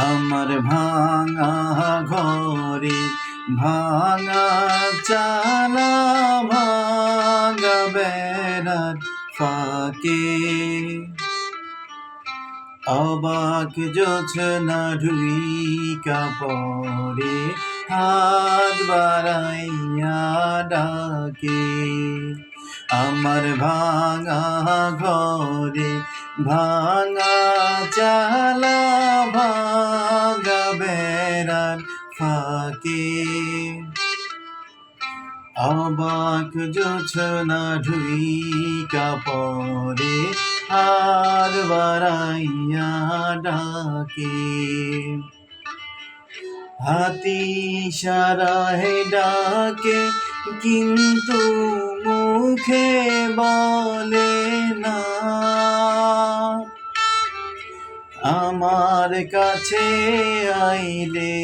আমার ভাঙা ঘরে ভাঙা চালা ভাঙা বেড়ার ফাঁকে অবাক জোছনা ঢুইকা পড়ে হাত বাড়াইয়া ডাকে আমার ভাঙা ঘরে ভাঙা চালা ভাঙা বেড়ার ফাঁকে অবাক জোছনা ঢুইকা পড়ে হাত বাড়াইয়া ডাকে হাতি ইশারায় ডাকে কিন্তু মুখে বলে না আমার কাছে আইলে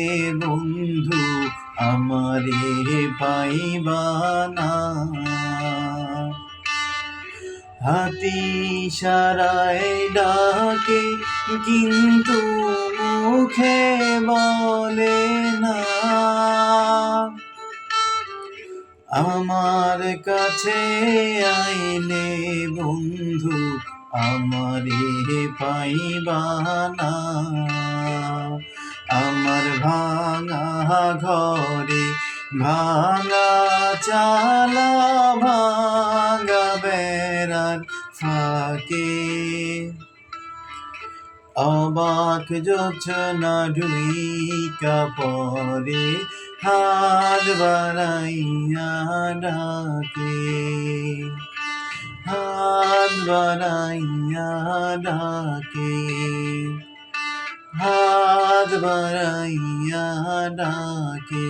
বন্ধু আমারে পাইবা না হাতি ইশারায় ডাকে কিন্তু মুখে বলে না আমার কাছে আইলে বন্ধু আমারে পাইবা না আমার ভাঙা ঘরে ভাঙা চালা ভাঙা বেড়ার ফাঁকে অবাক জোছনা ঢুইকা পড়ে হাত বাড়াইয়া ডাকে হাত বাড়াইয়া ডাকে হাত বাড়াইয়া ডাকে।